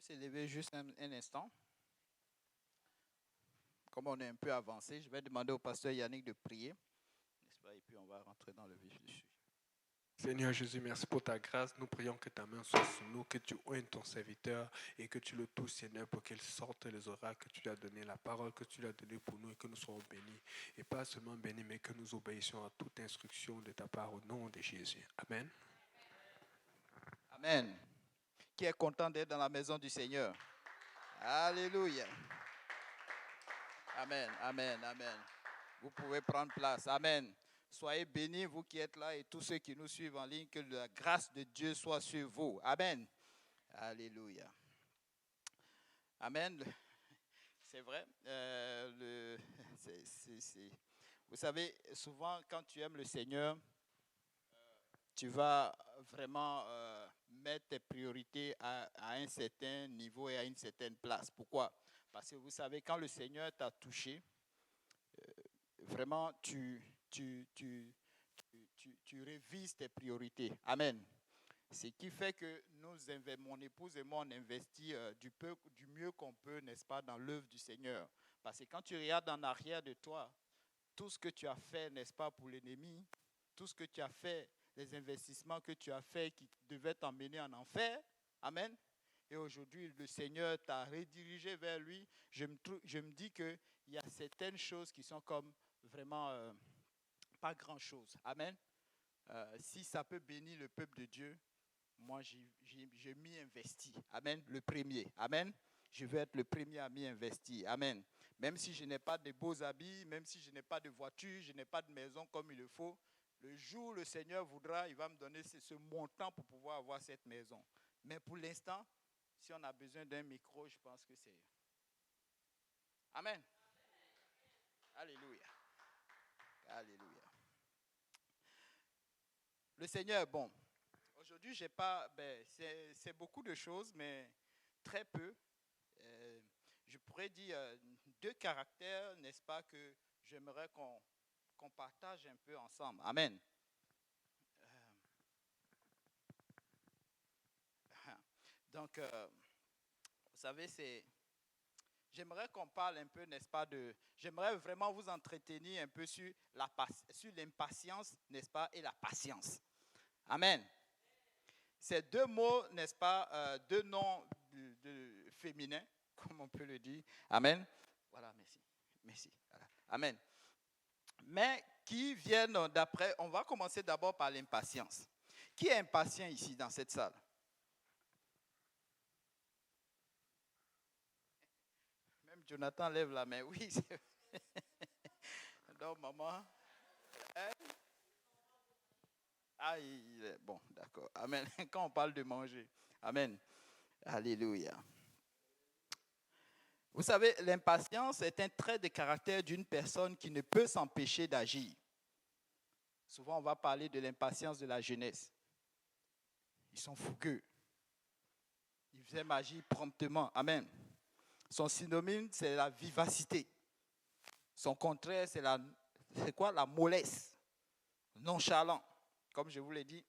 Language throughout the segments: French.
S'élever juste un instant. Comme on est un peu avancé, je vais demander au pasteur Yannick de prier, n'est-ce pas? Et puis on va rentrer dans le vif du sujet. Seigneur Jésus, merci pour ta grâce. Nous prions que ta main soit sur nous, que tu oignes ton serviteur et que tu le touches, Seigneur, pour qu'il sorte les oracles que tu lui as donnés, la parole que tu lui as donnée pour nous et que nous soyons bénis. Et pas seulement bénis, mais que nous obéissions à toute instruction de ta part au nom de Jésus. Amen. Amen. Qui est content d'être dans la maison du Seigneur? Alléluia. Amen, amen, amen. Vous pouvez prendre place. Amen. Soyez bénis, vous qui êtes là et tous ceux qui nous suivent en ligne, que la grâce de Dieu soit sur vous. Amen. Alléluia. Amen. C'est vrai. Vous savez, souvent, quand tu aimes le Seigneur, tu vas vraiment mettre tes priorités à un certain niveau et à une certaine place. Pourquoi? Parce que vous savez, quand le Seigneur t'a touché, vraiment, tu révises tes priorités. Amen. Ce qui fait que mon épouse et moi, on investit du mieux qu'on peut, n'est-ce pas, dans l'œuvre du Seigneur. Parce que quand tu regardes en arrière de toi, tout ce que tu as fait, n'est-ce pas, pour l'ennemi, tout ce que tu as fait, les investissements que tu as fait qui devaient t'emmener en enfer, amen. Et aujourd'hui, le Seigneur t'a redirigé vers lui. Je me dis qu'il y a certaines choses qui sont comme vraiment pas grand-chose. Amen. Si ça peut bénir le peuple de Dieu, moi, je m'y investis. Amen. Le premier. Amen. Je veux être le premier à m'y investir. Amen. Même si je n'ai pas de beaux habits, même si je n'ai pas de voiture, je n'ai pas de maison comme il le faut, le jour où le Seigneur voudra, il va me donner ce montant pour pouvoir avoir cette maison. Mais pour l'instant, si on a besoin d'un micro, je pense que c'est... Amen. Alléluia. Alléluia. Le Seigneur est bon. Aujourd'hui, j'ai pas, c'est beaucoup de choses, mais très peu. Je pourrais dire 2 caractères, n'est-ce pas, que j'aimerais qu'on partage un peu ensemble. Amen. Donc, vous savez, j'aimerais qu'on parle un peu, n'est-ce pas, j'aimerais vraiment vous entretenir un peu sur l'impatience, n'est-ce pas, et la patience. Amen. Ces 2 mots, n'est-ce pas, 2 noms féminins, comme on peut le dire. Amen. Voilà, merci. Merci. Voilà. Amen. Mais qui viennent d'après, on va commencer d'abord par l'impatience. Qui est impatient ici dans cette salle? Même Jonathan lève la main. Oui, c'est vrai. Donc, maman. Hein? Ah, il est bon, d'accord. Amen. Quand on parle de manger. Amen. Alléluia. Vous savez, l'impatience est un trait de caractère d'une personne qui ne peut s'empêcher d'agir. Souvent, on va parler de l'impatience de la jeunesse. Ils sont fougueux. Ils aiment agir promptement. Amen. Son synonyme, c'est la vivacité. Son contraire, c'est quoi? La mollesse. Nonchalant. Comme je vous l'ai dit,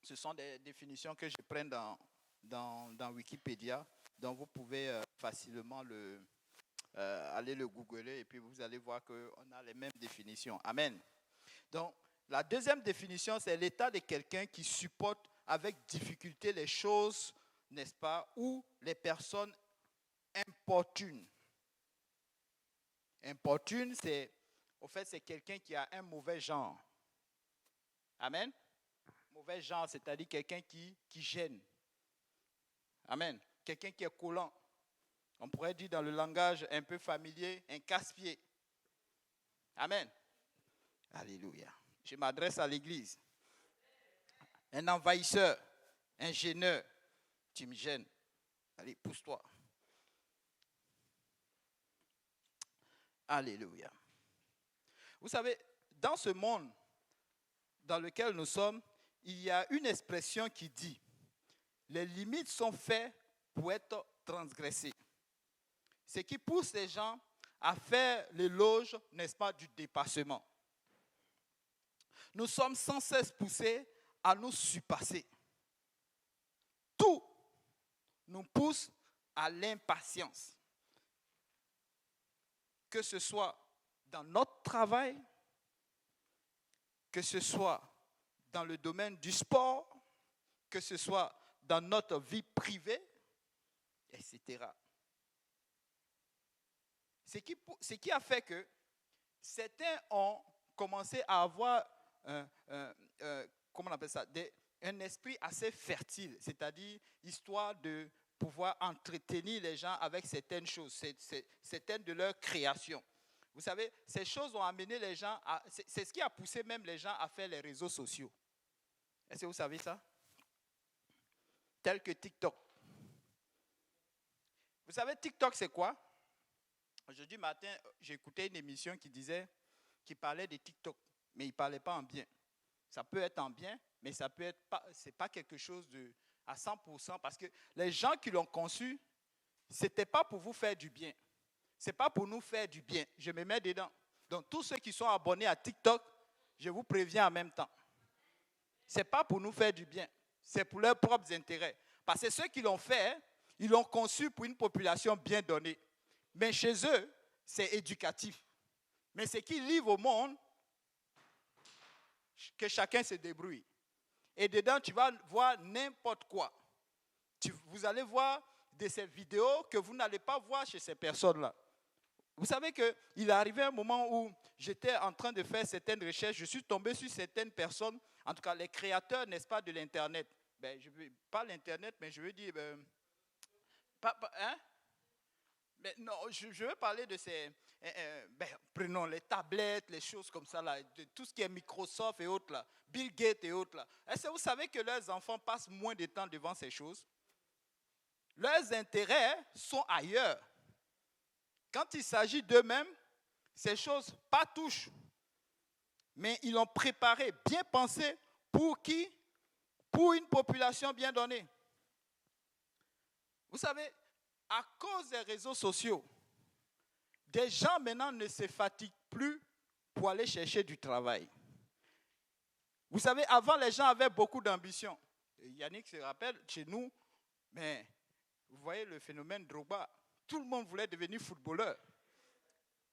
ce sont des définitions que je prends dans Wikipédia, donc vous pouvez facilement aller le googler et puis vous allez voir qu'on a les mêmes définitions. Amen. Donc, la deuxième définition, c'est l'état de quelqu'un qui supporte avec difficulté les choses, n'est-ce pas, ou les personnes importunes. Importune, c'est quelqu'un qui a un mauvais genre. Amen. Mauvais genre, c'est-à-dire quelqu'un qui gêne. Amen. Quelqu'un qui est collant. On pourrait dire dans le langage un peu familier, un casse-pied. Amen. Alléluia. Je m'adresse à l'église. Un envahisseur, un gêneur. Tu me gênes. Allez, pousse-toi. Alléluia. Vous savez, dans ce monde dans lequel nous sommes, il y a une expression qui dit « Les limites sont faites pour être transgressées ». Ce qui pousse les gens à faire l'éloge, n'est-ce pas, du dépassement. Nous sommes sans cesse poussés à nous surpasser. Tout nous pousse à l'impatience. Que ce soit dans notre travail, que ce soit dans le domaine du sport, que ce soit dans notre vie privée, etc. Ce qui a fait que certains ont commencé à avoir comment on appelle ça, un esprit assez fertile, c'est-à-dire histoire de pouvoir entretenir les gens avec certaines choses, certaines de leurs créations. Vous savez, ces choses ont amené les gens à... C'est ce qui a poussé même les gens à faire les réseaux sociaux. Est-ce que vous savez ça? Tel que TikTok. Vous savez, TikTok, c'est quoi? Aujourd'hui matin, j'ai écouté une émission qui parlait de TikTok, mais il ne parlait pas en bien. Ça peut être en bien, mais ça peut être pas, c'est pas quelque chose de à 100%, parce que les gens qui l'ont conçu, c'était pas pour vous faire du bien. C'est pas pour nous faire du bien. Je me mets dedans. Donc tous ceux qui sont abonnés à TikTok, je vous préviens en même temps. C'est pas pour nous faire du bien. C'est pour leurs propres intérêts. Parce que ceux qui l'ont fait, ils l'ont conçu pour une population bien donnée. Mais chez eux, c'est éducatif. Mais ce qu'ils livrent au monde, que chacun se débrouille. Et dedans, tu vas voir n'importe quoi. Vous allez voir de ces vidéos que vous n'allez pas voir chez ces personnes-là. Vous savez qu'il est arrivé un moment où j'étais en train de faire certaines recherches, je suis tombé sur certaines personnes, en tout cas les créateurs, n'est-ce pas, de l'Internet. Pas l'Internet, mais je veux dire... Mais non, je veux parler de ces... prenons les tablettes, les choses comme ça, là, de tout ce qui est Microsoft et autres, là, Bill Gates et autres. Là. Est-ce que vous savez que leurs enfants passent moins de temps devant ces choses? Leurs intérêts sont ailleurs. Quand il s'agit d'eux-mêmes, ces choses pas touchent. Mais ils l'ont préparé, bien pensé, pour qui? Pour une population bien donnée. Vous savez, à cause des réseaux sociaux, des gens maintenant ne se fatiguent plus pour aller chercher du travail. Vous savez, avant, les gens avaient beaucoup d'ambition. Yannick se rappelle, chez nous, mais vous voyez le phénomène Drogba. Tout le monde voulait devenir footballeur.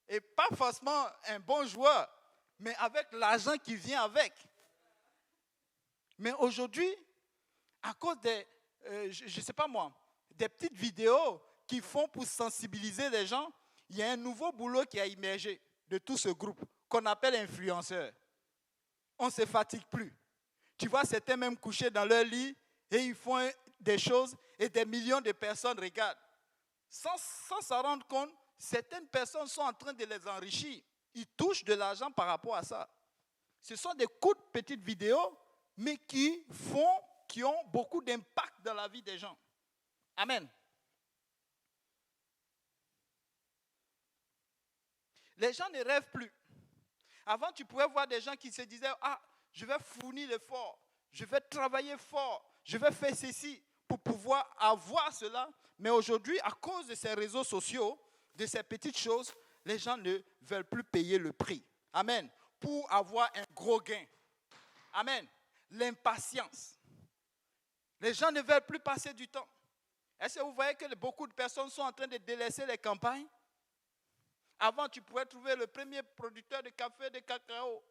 Et pas forcément un bon joueur, mais avec l'argent qui vient avec. Mais aujourd'hui, à cause des, je ne sais pas moi, des petites vidéos qui font pour sensibiliser les gens, il y a un nouveau boulot qui a émergé de tout ce groupe qu'on appelle influenceurs. On ne se fatigue plus. Tu vois, certains même couchés dans leur lit et ils font des choses et des millions de personnes regardent. Sans s'en rendre compte, certaines personnes sont en train de les enrichir. Ils touchent de l'argent par rapport à ça. Ce sont des courtes petites vidéos, mais qui ont beaucoup d'impact dans la vie des gens. Amen. Les gens ne rêvent plus. Avant, tu pouvais voir des gens qui se disaient « Ah, je vais fournir l'effort, je vais travailler fort, je vais faire ceci pour pouvoir avoir cela. » Mais aujourd'hui, à cause de ces réseaux sociaux, de ces petites choses, les gens ne veulent plus payer le prix. Amen. Pour avoir un gros gain. Amen. L'impatience. Les gens ne veulent plus passer du temps. Est-ce que vous voyez que beaucoup de personnes sont en train de délaisser les campagnes? Avant, tu pouvais trouver le premier producteur de café, de cacao.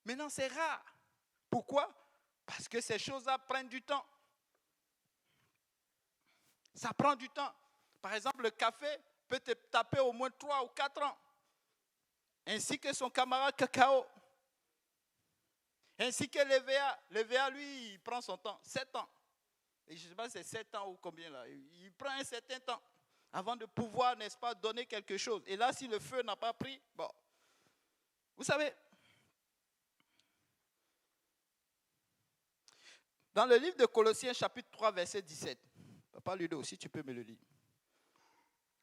Maintenant, c'est rare. Pourquoi? Parce que ces choses-là prennent du temps. Ça prend du temps. Par exemple, le café peut te taper au moins 3 ou 4 ans. Ainsi que son camarade cacao. Ainsi que l'EVA. L'EVA, lui, il prend son temps. 7 ans. Et je ne sais pas si c'est 7 ans ou combien là. Il prend un certain temps avant de pouvoir, n'est-ce pas, donner quelque chose. Et là, si le feu n'a pas pris, bon. Vous savez, dans le livre de Colossiens, chapitre 3, verset 17, Papa Ludo, si tu peux me le lire.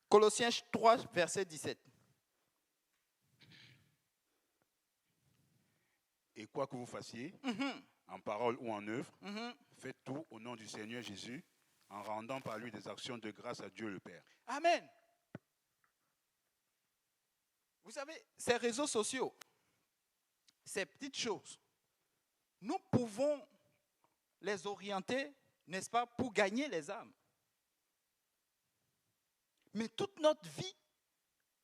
Colossiens 3, verset 17. Et quoi que vous fassiez, en parole ou en œuvre, faites tout au nom du Seigneur Jésus, en rendant par lui des actions de grâce à Dieu le Père. Amen. Vous savez, ces réseaux sociaux, ces petites choses, nous pouvons les orienter, n'est-ce pas, pour gagner les âmes. Mais toute notre vie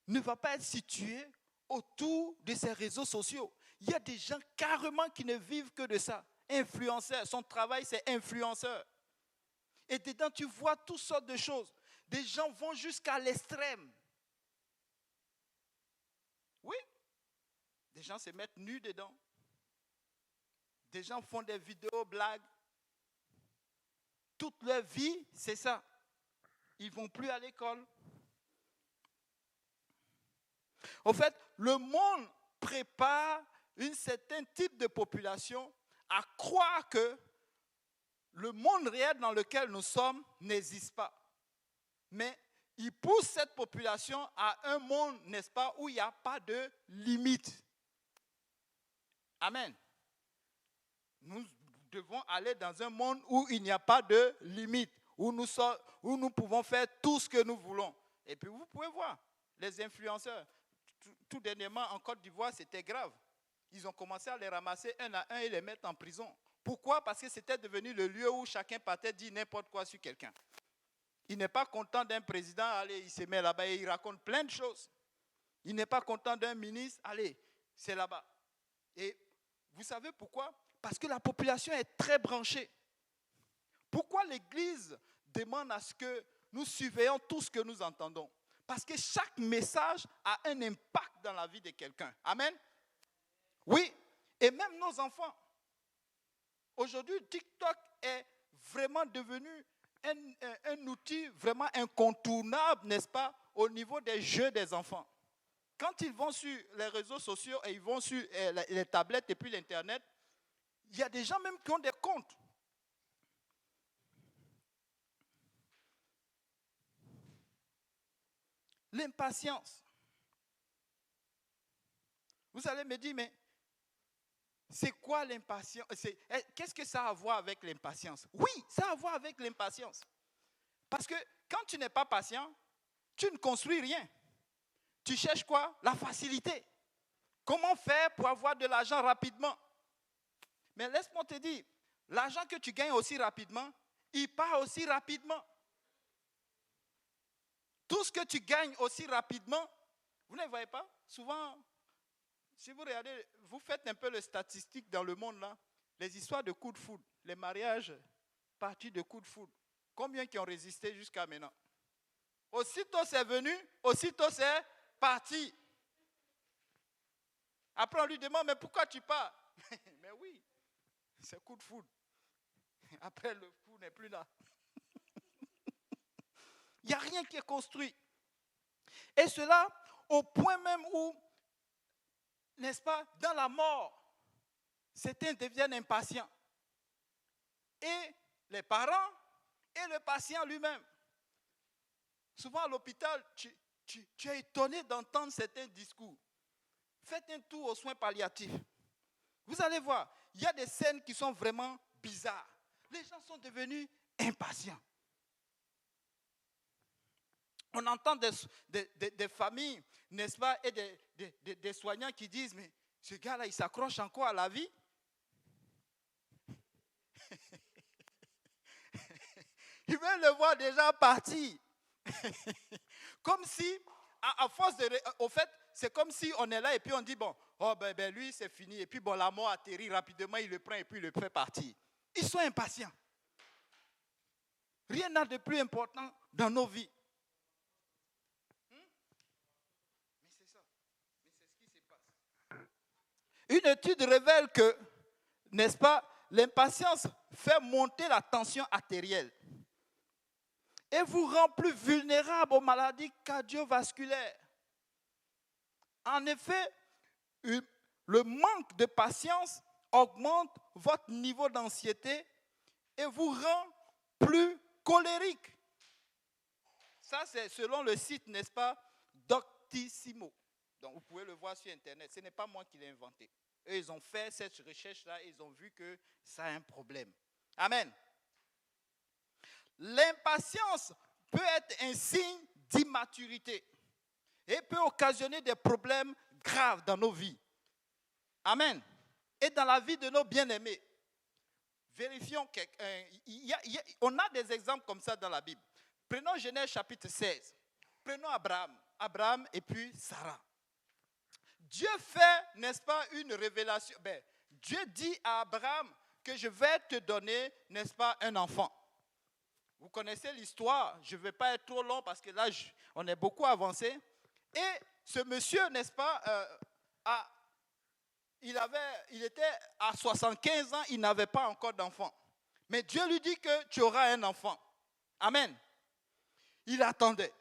ne va pas être située autour de ces réseaux sociaux. Il y a des gens carrément qui ne vivent que de ça. Influenceur, son travail c'est influenceur. Et dedans tu vois toutes sortes de choses. Des gens vont jusqu'à l'extrême. Oui, des gens se mettent nus dedans. Des gens font des vidéos blagues. Toute leur vie, c'est ça. Ils ne vont plus à l'école. En fait, le monde prépare un certain type de population à croire que le monde réel dans lequel nous sommes n'existe pas. Mais il pousse cette population à un monde, n'est-ce pas, où il n'y a pas de limite. Amen. Nous devons aller dans un monde où il n'y a pas de limite, où nous pouvons faire tout ce que nous voulons. Et puis vous pouvez voir, les influenceurs, tout dernièrement en Côte d'Ivoire, c'était grave. Ils ont commencé à les ramasser un à un et les mettre en prison. Pourquoi? Parce que c'était devenu le lieu où chacun partait dire n'importe quoi sur quelqu'un. Il n'est pas content d'un président, allez, il se met là-bas et il raconte plein de choses. Il n'est pas content d'un ministre, allez, c'est là-bas. Et vous savez pourquoi? Parce que la population est très branchée. Pourquoi l'Église demande à ce que nous surveillons tout ce que nous entendons? Parce que chaque message a un impact dans la vie de quelqu'un. Amen? Oui, et même nos enfants. Aujourd'hui, TikTok est vraiment devenu un outil vraiment incontournable, n'est-ce pas, au niveau des jeux des enfants. Quand ils vont sur les réseaux sociaux et ils vont sur les tablettes et puis l'Internet, il y a des gens même qui ont des comptes. L'impatience. Vous allez me dire, mais c'est quoi l'impatience? Qu'est-ce que ça a à voir avec l'impatience? Oui, ça a à voir avec l'impatience. Parce que quand tu n'es pas patient, tu ne construis rien. Tu cherches quoi? La facilité. Comment faire pour avoir de l'argent rapidement? Mais laisse-moi te dire, l'argent que tu gagnes aussi rapidement, il part aussi rapidement. Tout ce que tu gagnes aussi rapidement, vous ne voyez pas? Souvent, si vous regardez, vous faites un peu les statistiques dans le monde là, les histoires de coups de foudre, les mariages partis de coups de foudre. Combien qui ont résisté jusqu'à maintenant? Aussitôt c'est venu, aussitôt c'est parti. Après on lui demande, mais pourquoi tu pars? Mais oui, c'est coup de foudre. Après le coup n'est plus là. Il n'y a rien qui est construit. Et cela au point même où, n'est-ce pas, dans la mort, certains deviennent impatients. Et les parents et le patient lui-même. Souvent à l'hôpital, tu es étonné d'entendre certains discours. Faites un tour aux soins palliatifs. Vous allez voir, il y a des scènes qui sont vraiment bizarres. Les gens sont devenus impatients. On entend des familles, n'est-ce pas, et des soignants qui disent, mais ce gars-là, il s'accroche encore à la vie. Ils veulent le voir déjà partir. Comme si, à force de... Au fait, c'est comme si on est là et puis on dit, bon, oh ben lui, c'est fini. Et puis bon, la mort atterrit rapidement, il le prend et puis il le fait partir. Ils sont impatients. Rien n'a de plus important dans nos vies. Mais c'est ça. Mais c'est ce qui se passe. Une étude révèle que, n'est-ce pas, l'impatience fait monter la tension artérielle et vous rend plus vulnérable aux maladies cardiovasculaires. En effet, le manque de patience augmente votre niveau d'anxiété et vous rend plus colérique. Ça, c'est selon le site, n'est-ce pas, Doctissimo. Donc, vous pouvez le voir sur Internet. Ce n'est pas moi qui l'ai inventé. Eux, ils ont fait cette recherche-là et ils ont vu que ça a un problème. Amen. L'impatience peut être un signe d'immaturité et peut occasionner des problèmes graves dans nos vies. Amen. Et dans la vie de nos bien-aimés. Vérifions, on a des exemples comme ça dans la Bible. Prenons Genèse chapitre 16. Prenons Abraham. Abraham et puis Sarah. Dieu fait, n'est-ce pas, une révélation. Dieu dit à Abraham que je vais te donner, n'est-ce pas, un enfant. Vous connaissez l'histoire, je ne vais pas être trop long parce que là, on est beaucoup avancé. Et ce monsieur, n'est-ce pas, il était à 75 ans, il n'avait pas encore d'enfant. Mais Dieu lui dit que tu auras un enfant. Amen. Il attendait.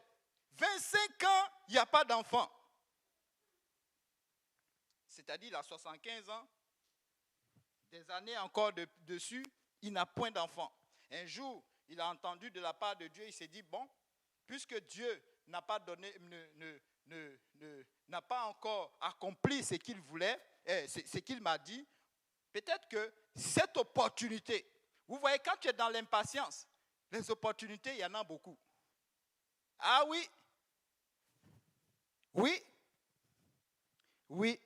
25 ans, il n'y a pas d'enfant. C'est-à-dire, il a 75 ans, des années encore dessus, il n'a point d'enfant. Un jour, il a entendu de la part de Dieu, il s'est dit, bon, puisque Dieu n'a pas donné, n'a pas encore accompli ce qu'il voulait, ce qu'il m'a dit, peut-être que cette opportunité, vous voyez, quand tu es dans l'impatience, les opportunités, il y en a beaucoup. Ah oui, oui, oui.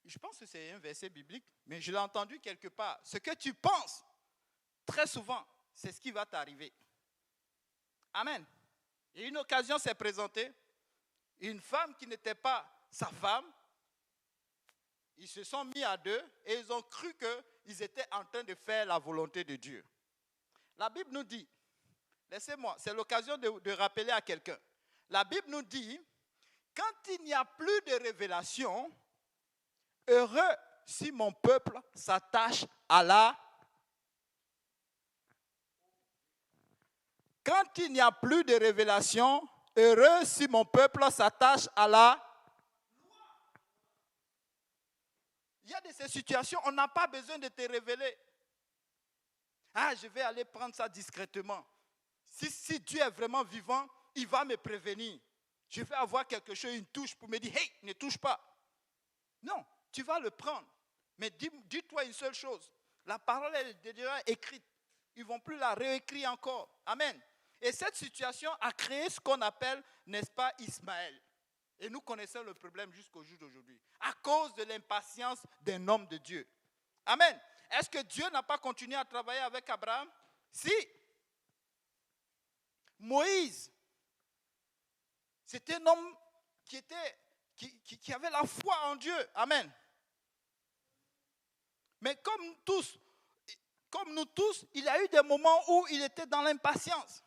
Je pense que c'est un verset biblique, mais je l'ai entendu quelque part. Ce que tu penses, très souvent, c'est ce qui va t'arriver. Amen. Et une occasion s'est présentée. Une femme qui n'était pas sa femme, ils se sont mis à deux et ils ont cru qu'ils étaient en train de faire la volonté de Dieu. La Bible nous dit, laissez-moi, c'est l'occasion de rappeler à quelqu'un. La Bible nous dit, quand il n'y a plus de révélation, heureux si mon peuple s'attache à la... Quand il n'y a plus de révélation, heureux si mon peuple s'attache à la... Il y a de ces situations, on n'a pas besoin de te révéler. Ah, je vais aller prendre ça discrètement. Si Dieu est vraiment vivant, il va me prévenir. Je vais avoir quelque chose, une touche pour me dire, hey, ne touche pas. Non, tu vas le prendre. Mais dis-toi une seule chose. La parole est déjà écrite. Ils ne vont plus la réécrire encore. Amen. Et cette situation a créé ce qu'on appelle, n'est-ce pas, Ismaël. Et nous connaissons le problème jusqu'au jour d'aujourd'hui. À cause de l'impatience d'un homme de Dieu. Amen. Est-ce que Dieu n'a pas continué à travailler avec Abraham? Si. Moïse, c'était un homme qui avait la foi en Dieu. Amen. Mais comme nous tous, il y a eu des moments où il était dans l'impatience.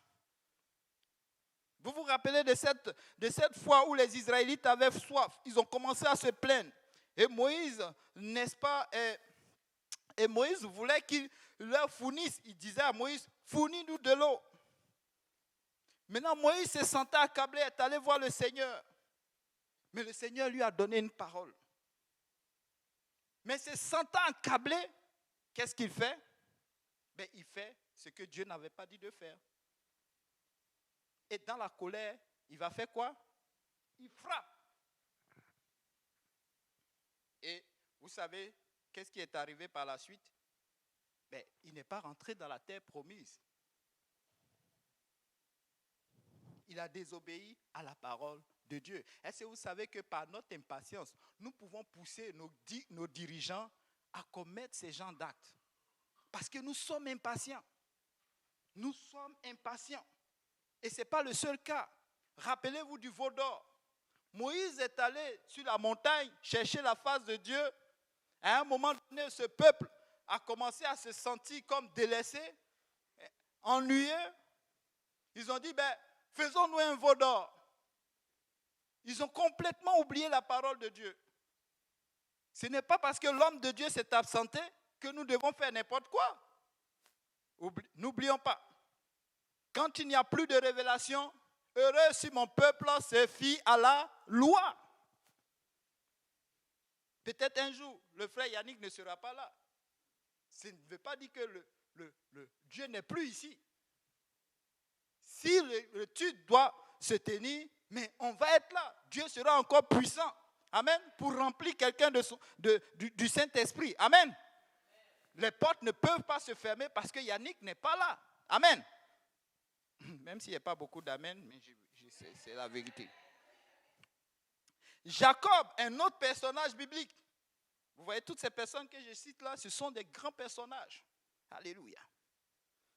Vous vous rappelez de cette fois où les Israélites avaient soif. Ils ont commencé à se plaindre. Et Moïse, n'est-ce pas, et Moïse voulait qu'il leur fournisse. Il disait à Moïse, fournis-nous de l'eau. Maintenant, Moïse se sentait accablé, est allé voir le Seigneur. Mais le Seigneur lui a donné une parole. Mais se sentant accablé, qu'est-ce qu'il fait? Il fait ce que Dieu n'avait pas dit de faire. Et dans la colère, il va faire quoi? Il frappe. Et vous savez, qu'est-ce qui est arrivé par la suite? Il n'est pas rentré dans la terre promise. Il a désobéi à la parole de Dieu. Est-ce que vous savez que par notre impatience, nous pouvons pousser nos dirigeants à commettre ces genres d'actes? Parce que nous sommes impatients. Nous sommes impatients. Et ce n'est pas le seul cas. Rappelez-vous du veau d'or. Moïse est allé sur la montagne chercher la face de Dieu. À un moment donné, ce peuple a commencé à se sentir comme délaissé, ennuyé. Ils ont dit, faisons-nous un veau d'or. Ils ont complètement oublié la parole de Dieu. Ce n'est pas parce que l'homme de Dieu s'est absenté que nous devons faire n'importe quoi. N'oublions pas. Quand il n'y a plus de révélation, heureux si mon peuple se fie à la loi. Peut-être un jour, le frère Yannick ne sera pas là. Ça ne veut pas dire que le Dieu n'est plus ici. Si le tude doit se tenir, mais on va être là. Dieu sera encore puissant. Amen. Pour remplir quelqu'un du Saint-Esprit. Amen. Les portes ne peuvent pas se fermer parce que Yannick n'est pas là. Amen. Même s'il n'y a pas beaucoup d'amen, mais c'est la vérité. Jacob, un autre personnage biblique. Vous voyez, toutes ces personnes que je cite là, ce sont des grands personnages. Alléluia.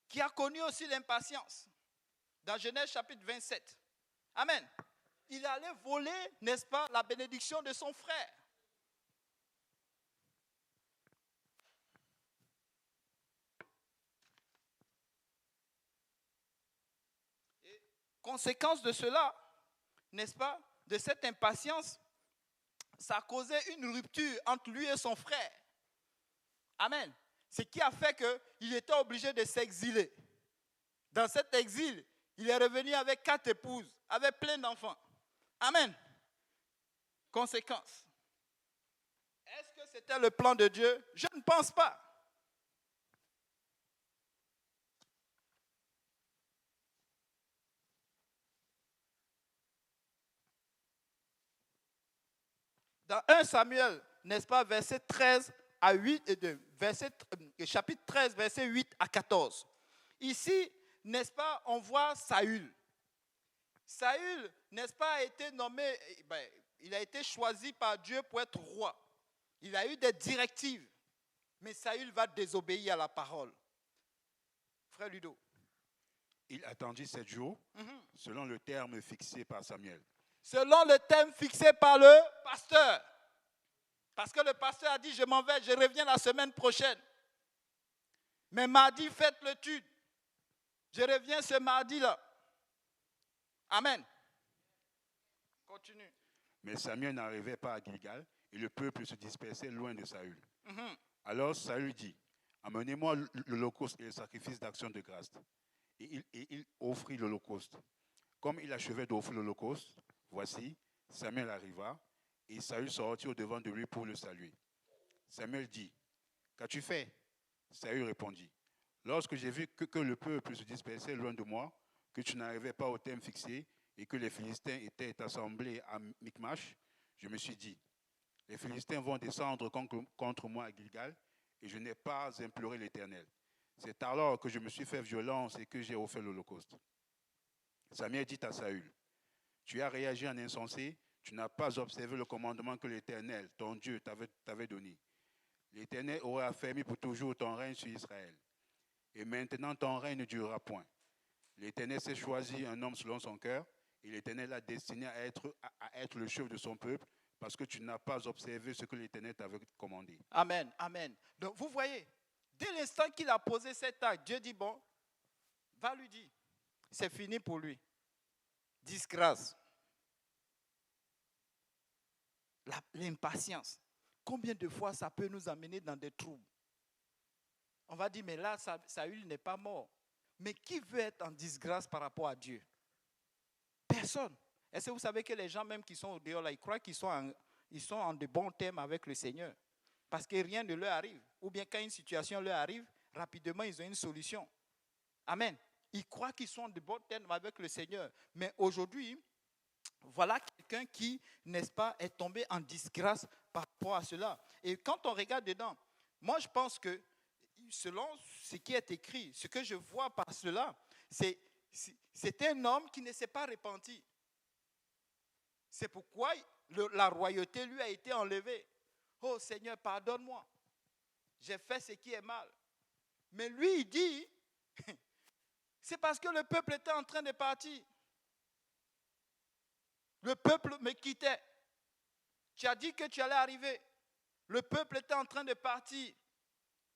Qui a connu aussi l'impatience. dans Genèse chapitre 27. Amen. Il allait voler, n'est-ce pas, la bénédiction de son frère. Et conséquence de cela, n'est-ce pas, de cette impatience, ça a causé une rupture entre lui et son frère. Amen. Ce qui a fait qu'il était obligé de s'exiler. Dans cet exil, il est revenu avec 4 épouses, avec plein d'enfants. Amen. Conséquence. Est-ce que c'était le plan de Dieu? Je ne pense pas. Dans 1 Samuel, n'est-ce pas, verset 13 à 8 et 2, chapitre 13, verset 8 à 14. Ici, n'est-ce pas, on voit Saül. Saül, n'est-ce pas, a été nommé, il a été choisi par Dieu pour être roi. Il a eu des directives, mais Saül va désobéir à la parole. Frère Ludo. Il attendit 7 jours, selon le terme fixé par Samuel. Selon le thème fixé par le pasteur. Parce que le pasteur a dit, je m'en vais, je reviens la semaine prochaine. Mais mardi, faites l'étude. Je reviens ce mardi-là. Amen. Continue. Mais Samuel n'arrivait pas à Gilgal et le peuple se dispersait loin de Saül. Alors Saül dit, amenez-moi l'holocauste et le sacrifice d'action de grâce. Et il offrit l'holocauste. Comme il achevait d'offrir l'holocauste, voici, Samuel arriva et Saül sortit au-devant de lui pour le saluer. Samuel dit, qu'as-tu fait? Saül répondit, lorsque j'ai vu que le peuple se dispersait loin de moi, que tu n'arrivais pas au thème fixé et que les Philistins étaient assemblés à Michmash, je me suis dit, les Philistins vont descendre contre moi à Gilgal et je n'ai pas imploré l'Éternel. C'est alors que je me suis fait violence et que j'ai offert l'holocauste. Samuel dit à Saül, tu as réagi en insensé, tu n'as pas observé le commandement que l'Éternel, ton Dieu, t'avait donné. L'Éternel aurait affermi pour toujours ton règne sur Israël. Et maintenant ton règne ne durera point. L'Éternel s'est choisi un homme selon son cœur, et l'Éternel l'a destiné à être le chef de son peuple, parce que tu n'as pas observé ce que l'Éternel t'avait commandé. Amen, amen. Donc vous voyez, dès l'instant qu'il a posé cet acte, Dieu dit, bon, va lui dire, c'est fini pour lui. Disgrâce. L'impatience. Combien de fois ça peut nous amener dans des troubles? On va dire, mais là, Saül n'est pas mort. Mais qui veut être en disgrâce par rapport à Dieu? Personne. Est-ce que vous savez que les gens même qui sont au dehors là, ils croient qu'ils sont en de bons termes avec le Seigneur? Parce que rien ne leur arrive. Ou bien quand une situation leur arrive, rapidement ils ont une solution. Amen. Ils croient qu'ils sont en de bons termes avec le Seigneur. Mais aujourd'hui, voilà quelqu'un qui, n'est-ce pas, est tombé en disgrâce par rapport à cela. Et quand on regarde dedans, moi je pense que selon ce qui est écrit, ce que je vois par cela, c'est un homme qui ne s'est pas repenti. C'est pourquoi la royauté lui a été enlevée. Oh Seigneur, pardonne-moi. J'ai fait ce qui est mal. Mais lui, il dit, c'est parce que le peuple était en train de partir. Le peuple me quittait. Tu as dit que tu allais arriver. Le peuple était en train de partir.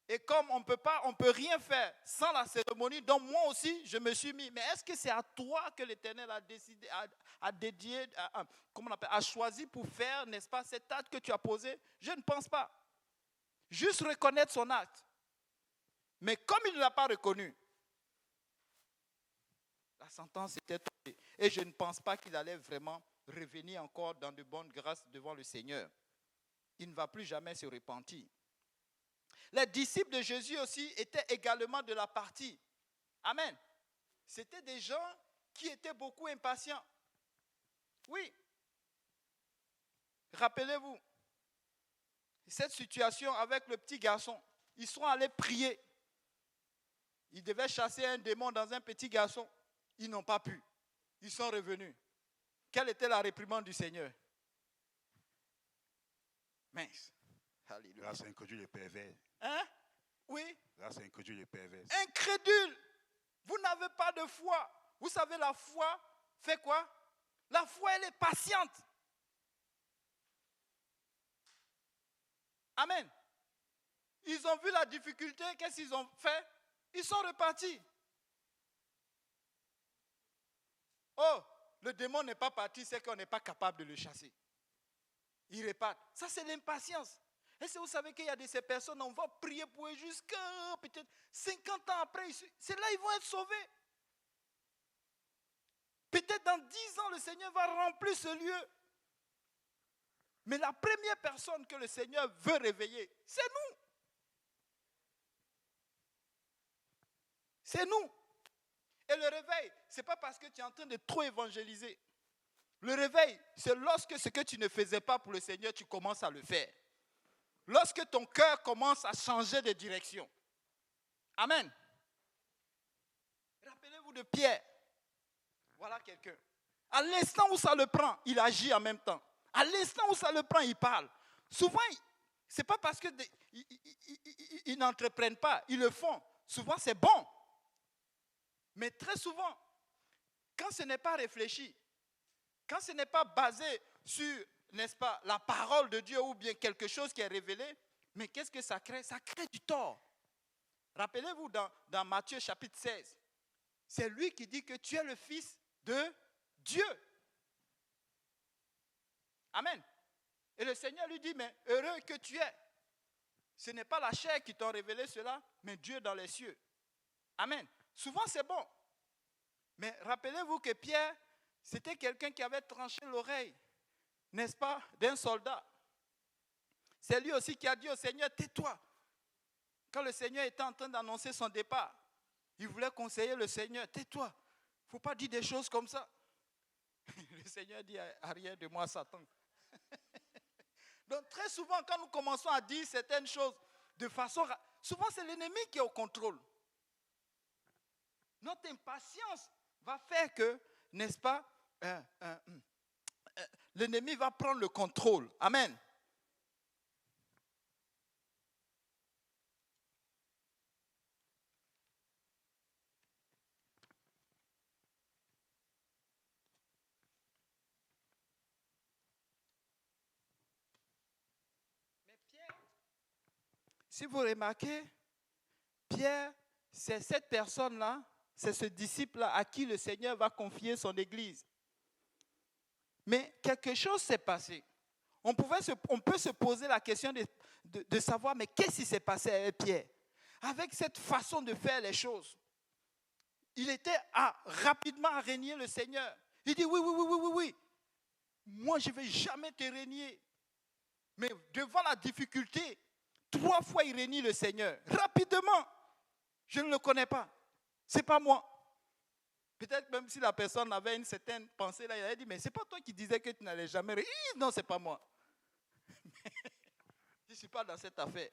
Et comme on ne peut rien faire sans la cérémonie, donc moi aussi, je me suis mis. Mais est-ce que c'est à toi que l'Éternel a décidé, a dédié, a choisi pour faire, n'est-ce pas, cet acte que tu as posé? Je ne pense pas. Juste reconnaître son acte. Mais comme il ne l'a pas reconnu, la sentence était tombée. Et je ne pense pas qu'il allait vraiment revenir encore dans de bonnes grâces devant le Seigneur. Il ne va plus jamais se repentir. Les disciples de Jésus aussi étaient également de la partie. Amen. C'était des gens qui étaient beaucoup impatients. Oui. Rappelez-vous, cette situation avec le petit garçon, ils sont allés prier. Ils devaient chasser un démon dans un petit garçon. Ils n'ont pas pu. Ils sont revenus. Quelle était la réprimande du Seigneur? Mince. Alléluia. Là, c'est incrédule et pervers. Hein? Oui. Là, c'est incrédule et pervers. Incrédule. Vous n'avez pas de foi. Vous savez, la foi fait quoi? La foi, elle est patiente. Amen. Ils ont vu la difficulté, qu'est-ce qu'ils ont fait? Ils sont repartis. Oh, le démon n'est pas parti, c'est qu'on n'est pas capable de le chasser. Ils repartent. Ça, c'est l'impatience. Et si vous savez qu'il y a de ces personnes, on va prier pour eux jusqu'à peut-être 50 ans après, c'est là qu'ils vont être sauvés. Peut-être dans 10 ans, le Seigneur va remplir ce lieu. Mais la première personne que le Seigneur veut réveiller, c'est nous. C'est nous. Et le réveil, ce n'est pas parce que tu es en train de trop évangéliser. Le réveil, c'est lorsque ce que tu ne faisais pas pour le Seigneur, tu commences à le faire. Lorsque ton cœur commence à changer de direction. Amen. Rappelez-vous de Pierre. Voilà quelqu'un. À l'instant où ça le prend, il agit en même temps. À l'instant où ça le prend, il parle. Souvent, ce n'est pas parce qu'ils n'entreprennent pas, ils le font. Souvent, c'est bon. Mais très souvent, quand ce n'est pas réfléchi, quand ce n'est pas basé sur, n'est-ce pas, la parole de Dieu ou bien quelque chose qui est révélé, mais qu'est-ce que ça crée? Ça crée du tort. Rappelez-vous dans Matthieu chapitre 16, c'est lui qui dit que tu es le Fils de Dieu. Amen. Et le Seigneur lui dit, mais heureux que tu es. Ce n'est pas la chair qui t'a révélé cela, mais Dieu dans les cieux. Amen. Souvent c'est bon. Mais rappelez-vous que Pierre, c'était quelqu'un qui avait tranché l'oreille, n'est-ce pas, d'un soldat. C'est lui aussi qui a dit au Seigneur, tais-toi. Quand le Seigneur était en train d'annoncer son départ, il voulait conseiller le Seigneur, tais-toi. Il ne faut pas dire des choses comme ça. Le Seigneur dit, arrière de moi, Satan. Donc très souvent, quand nous commençons à dire certaines choses de façon... Souvent, c'est l'ennemi qui est au contrôle. Notre impatience va faire que, n'est-ce pas, l'ennemi va prendre le contrôle. Amen. Mais Pierre, si vous remarquez, Pierre, c'est cette personne-là, c'est ce disciple-là à qui le Seigneur va confier son église. Mais quelque chose s'est passé. On peut se poser la question de savoir, mais qu'est-ce qui s'est passé avec Pierre? Avec cette façon de faire les choses. Il était rapidement à régner le Seigneur. Il dit, oui. Moi, je ne vais jamais te régner. Mais devant la difficulté, 3 fois il régnit le Seigneur. Rapidement. Je ne le connais pas. Ce n'est pas moi. Peut-être même si la personne avait une certaine pensée là, il avait dit, mais ce n'est pas toi qui disais que tu n'allais jamais régner. Non, ce n'est pas moi. Je ne suis pas dans cette affaire.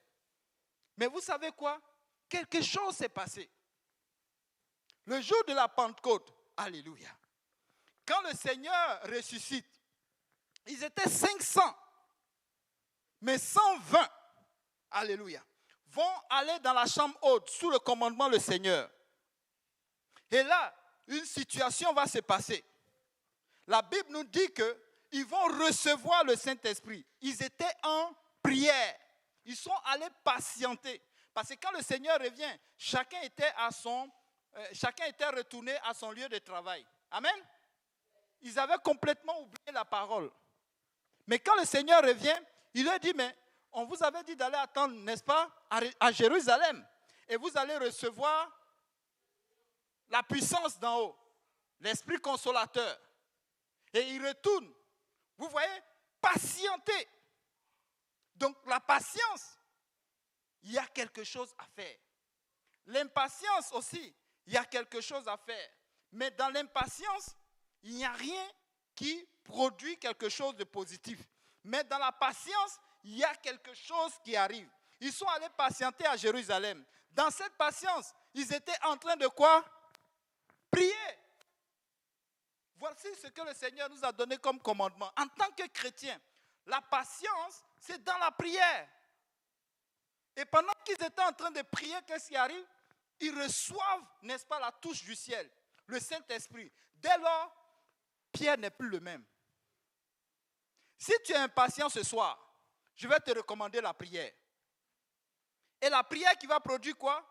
Mais vous savez quoi? Quelque chose s'est passé. Le jour de la Pentecôte, alléluia. Quand le Seigneur ressuscite, ils étaient 500, mais 120, alléluia, vont aller dans la chambre haute sous le commandement du Seigneur. Et là, une situation va se passer. La Bible nous dit qu'ils vont recevoir le Saint-Esprit. Ils étaient en prière. Ils sont allés patienter. Parce que quand le Seigneur revient, chacun était retourné à son lieu de travail. Amen. Ils avaient complètement oublié la parole. Mais quand le Seigneur revient, il leur dit, mais on vous avait dit d'aller attendre, n'est-ce pas, à Jérusalem. Et vous allez recevoir la puissance d'en haut, l'Esprit consolateur. Et il retourne. Vous voyez, patienter. Donc la patience, il y a quelque chose à faire. L'impatience aussi, il y a quelque chose à faire. Mais dans l'impatience, il n'y a rien qui produit quelque chose de positif. Mais dans la patience, il y a quelque chose qui arrive. Ils sont allés patienter à Jérusalem. Dans cette patience, ils étaient en train de quoi? Prier. Voici ce que le Seigneur nous a donné comme commandement. En tant que chrétien, la patience, c'est dans la prière. Et pendant qu'ils étaient en train de prier, qu'est-ce qui arrive? Ils reçoivent, n'est-ce pas, la touche du ciel. le Saint-Esprit. Dès lors, Pierre n'est plus le même. Si tu es impatient ce soir, je vais te recommander la prière. Et la prière qui va produire quoi?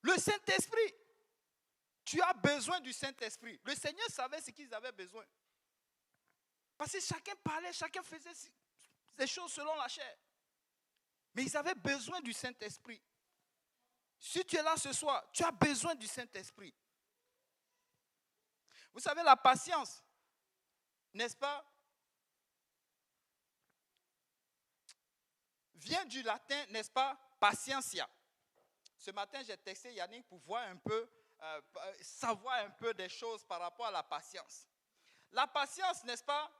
Le Saint-Esprit. Tu as besoin du Saint-Esprit. Le Seigneur savait ce qu'ils avaient besoin. Parce que chacun parlait, chacun faisait des choses selon la chair. Mais ils avaient besoin du Saint-Esprit. Si tu es là ce soir, tu as besoin du Saint-Esprit. Vous savez, la patience, n'est-ce pas, vient du latin, n'est-ce pas, patientia. Ce matin, j'ai texté Yannick pour voir un peu, savoir un peu des choses par rapport à la patience. La patience, n'est-ce pas,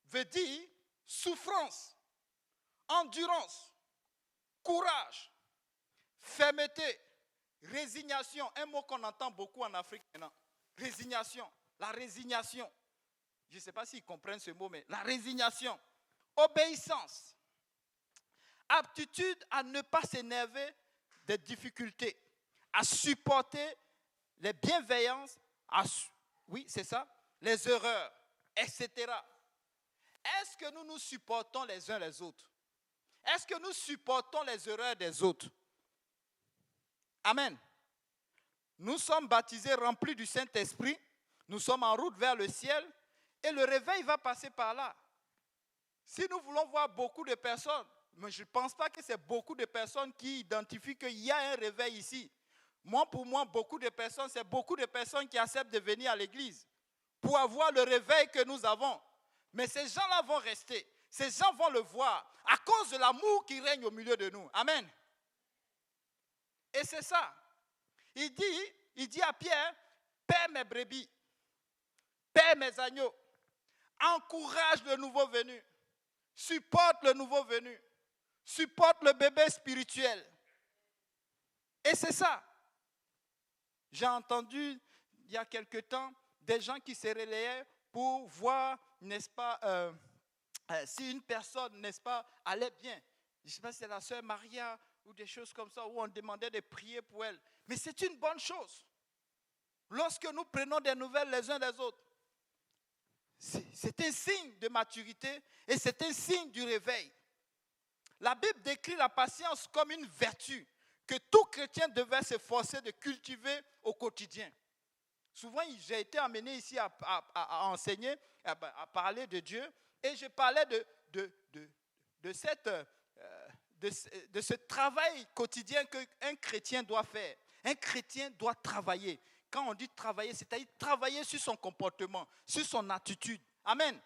veut dire souffrance, endurance, courage, fermeté, résignation. Un mot qu'on entend beaucoup en Afrique maintenant. Résignation, la résignation. Je ne sais pas s'ils comprennent ce mot, mais la résignation. Obéissance. Aptitude à ne pas s'énerver des difficultés, à supporter les bienveillances, oui, c'est ça, les erreurs, etc. Est-ce que nous nous supportons les uns les autres? Est-ce que nous supportons les erreurs des autres? Amen. Nous sommes baptisés, remplis du Saint-Esprit. Nous sommes en route vers le ciel. Et le réveil va passer par là. Si nous voulons voir beaucoup de personnes, mais je ne pense pas que c'est beaucoup de personnes qui identifient qu'il y a un réveil ici. Pour moi, beaucoup de personnes, c'est beaucoup de personnes qui acceptent de venir à l'église pour avoir le réveil que nous avons. Mais ces gens-là vont rester. Ces gens vont le voir à cause de l'amour qui règne au milieu de nous. Amen. Et c'est ça. Il dit à Pierre, paie mes brebis, paie mes agneaux, encourage le nouveau venu, supporte le nouveau venu, supporte le bébé spirituel. Et c'est ça. J'ai entendu il y a quelque temps des gens qui se relayaient pour voir, n'est-ce pas, si une personne, n'est-ce pas, allait bien. Je ne sais pas si c'est la sœur Maria ou des choses comme ça, où on demandait de prier pour elle. Mais c'est une bonne chose. Lorsque nous prenons des nouvelles les uns des autres, c'est un signe de maturité et c'est un signe du réveil. La Bible décrit la patience comme une vertu que tout chrétien devait s'efforcer de cultiver au quotidien. Souvent, j'ai été amené ici à enseigner, à parler de Dieu, et je parlais de ce travail quotidien qu'un chrétien doit faire. Un chrétien doit travailler. Quand on dit travailler, c'est-à-dire travailler sur son comportement, sur son attitude. Amen.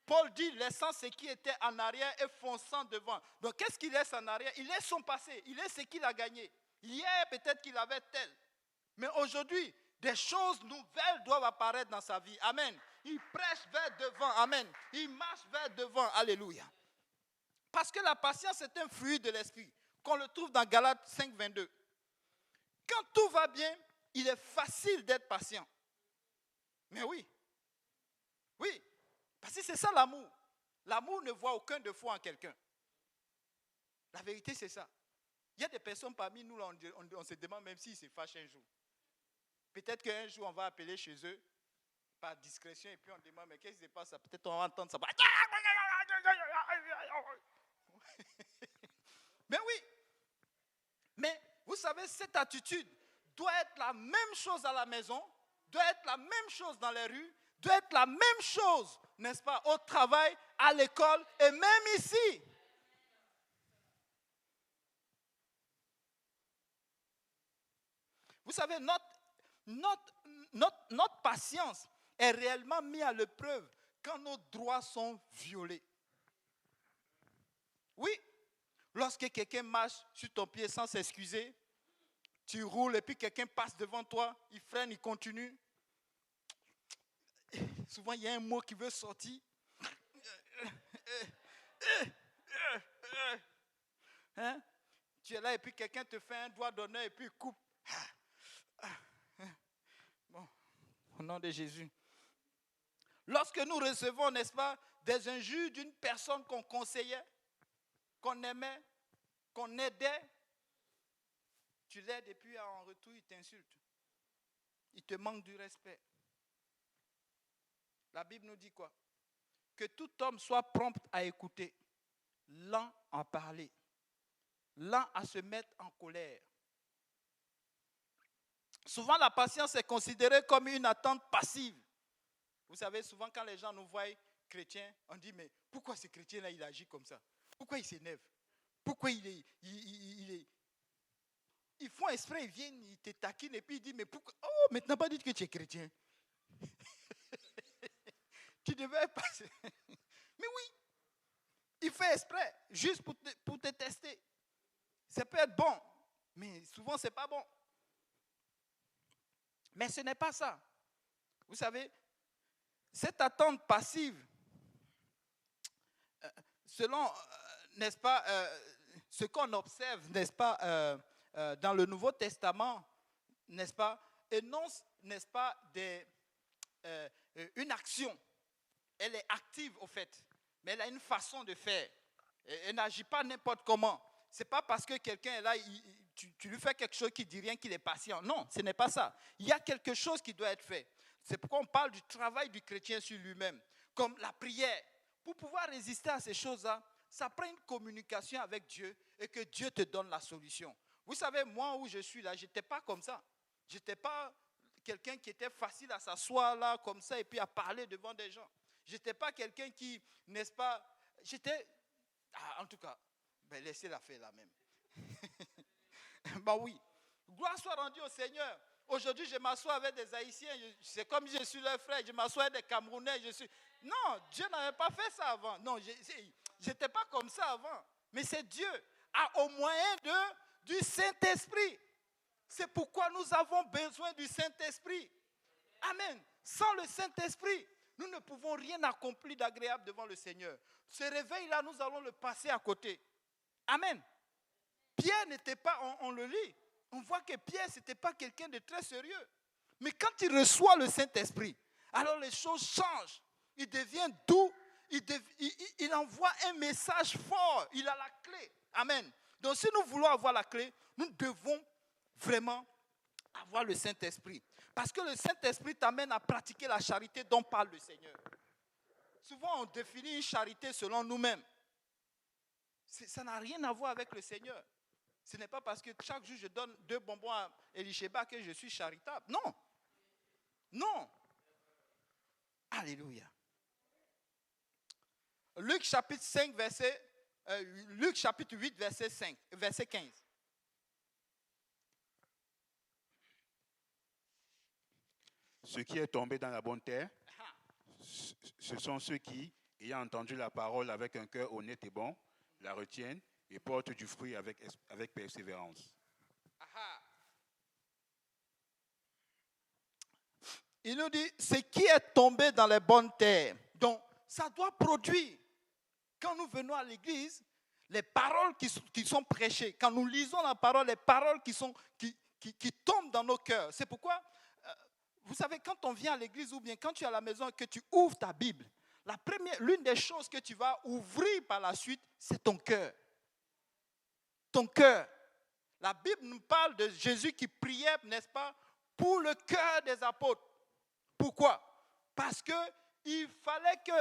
Paul dit, laissant ce qui était en arrière et fonçant devant. Donc, qu'est-ce qu'il laisse en arrière? Il laisse son passé, il laisse ce qu'il a gagné. Hier, peut-être qu'il avait tel. Mais aujourd'hui, des choses nouvelles doivent apparaître dans sa vie. Amen. Il prêche vers devant. Amen. Il marche vers devant. Alléluia. Parce que la patience est un fruit de l'esprit, qu'on le trouve dans Galates 5, 22. Quand tout va bien, il est facile d'être patient. Mais oui. Oui. Parce que c'est ça l'amour. L'amour ne voit aucun défaut en quelqu'un. La vérité, c'est ça. Il y a des personnes parmi nous, là, on se demande même s'ils se fâchent un jour. Peut-être qu'un jour, on va appeler chez eux par discrétion et puis on demande, mais qu'est-ce qui se passe? Peut-être on va entendre ça. Mais oui. Mais vous savez, cette attitude doit être la même chose à la maison, doit être la même chose dans les rues, doit être la même chose, n'est-ce pas, au travail, à l'école et même ici. Vous savez, notre patience est réellement mise à l'épreuve quand nos droits sont violés. Oui, lorsque quelqu'un marche sur ton pied sans s'excuser, tu roules et puis quelqu'un passe devant toi, il freine, il continue. Souvent, il y a un mot qui veut sortir. Hein? Tu es là et puis quelqu'un te fait un doigt d'honneur et puis il coupe. Bon, au nom de Jésus. Lorsque nous recevons, n'est-ce pas, des injures d'une personne qu'on conseillait, qu'on aimait, qu'on aidait, tu l'aides et puis en retour, il t'insulte. Il te manque du respect. La Bible nous dit quoi? Que tout homme soit prompt à écouter, lent à parler, lent à se mettre en colère. Souvent, la patience est considérée comme une attente passive. Vous savez, souvent quand les gens nous voient chrétiens, on dit, mais pourquoi ce chrétien-là, il agit comme ça? Pourquoi il s'énerve? Pourquoi ils font exprès, ils viennent, ils te taquinent et puis ils disent, mais pourquoi? Oh, maintenant pas dit que tu es chrétien. Tu devais passer. Mais oui, il fait exprès, juste pour te tester. Ça peut être bon, mais souvent ce n'est pas bon. Mais ce n'est pas ça. Vous savez, cette attente passive, selon, n'est-ce pas, ce qu'on observe, n'est-ce pas, dans le Nouveau Testament, n'est-ce pas, énonce, n'est-ce pas, une action. Elle est active, au fait, mais elle a une façon de faire. Elle n'agit pas n'importe comment. Ce n'est pas parce que quelqu'un est là, tu lui fais quelque chose qui ne dit rien, qu'il est patient. Non, ce n'est pas ça. Il y a quelque chose qui doit être fait. C'est pourquoi on parle du travail du chrétien sur lui-même, comme la prière. Pour pouvoir résister à ces choses-là, ça prend une communication avec Dieu et que Dieu te donne la solution. Vous savez, moi où je suis là, je n'étais pas comme ça. Je n'étais pas quelqu'un qui était facile à s'asseoir là, comme ça, et puis à parler devant des gens. Je n'étais pas quelqu'un qui, n'est-ce pas, j'étais, en tout cas, ben laissez-la faire là même. Ben oui, gloire soit rendue au Seigneur. Aujourd'hui, je m'assois avec des Haïtiens, c'est comme si je suis leur frère, je m'assois avec des Camerounais, Non, Dieu n'avait pas fait ça avant. Non, je n'étais pas comme ça avant. Mais c'est Dieu, au moyen du Saint-Esprit. C'est pourquoi nous avons besoin du Saint-Esprit. Amen. Sans le Saint-Esprit, nous ne pouvons rien accomplir d'agréable devant le Seigneur. Ce réveil-là, nous allons le passer à côté. Amen. Pierre n'était pas, on le lit, on voit que Pierre, ce n'était pas quelqu'un de très sérieux. Mais quand il reçoit le Saint-Esprit, alors les choses changent. Il devient doux, il envoie un message fort, il a la clé. Amen. Donc si nous voulons avoir la clé, nous devons vraiment avoir le Saint-Esprit. Parce que le Saint-Esprit t'amène à pratiquer la charité dont parle le Seigneur. Souvent, on définit une charité selon nous-mêmes. Ça n'a rien à voir avec le Seigneur. Ce n'est pas parce que chaque jour je donne 2 bonbons à Elisheba que je suis charitable. Non. Non. Alléluia. Luc chapitre 8, verset 15. Ce qui est tombé dans la bonne terre, ce sont ceux qui, ayant entendu la parole avec un cœur honnête et bon, la retiennent et portent du fruit avec persévérance. Il nous dit, ce qui est tombé dans les bonnes terres. Donc, ça doit produire. Quand nous venons à l'église, les paroles qui sont prêchées, quand nous lisons la parole, les paroles qui tombent dans nos cœurs. C'est pourquoi, vous savez, quand on vient à l'église ou bien quand tu es à la maison et que tu ouvres ta Bible, l'une des choses que tu vas ouvrir par la suite, c'est ton cœur. Ton cœur. La Bible nous parle de Jésus qui priait, n'est-ce pas, pour le cœur des apôtres. Pourquoi? Parce qu'il fallait que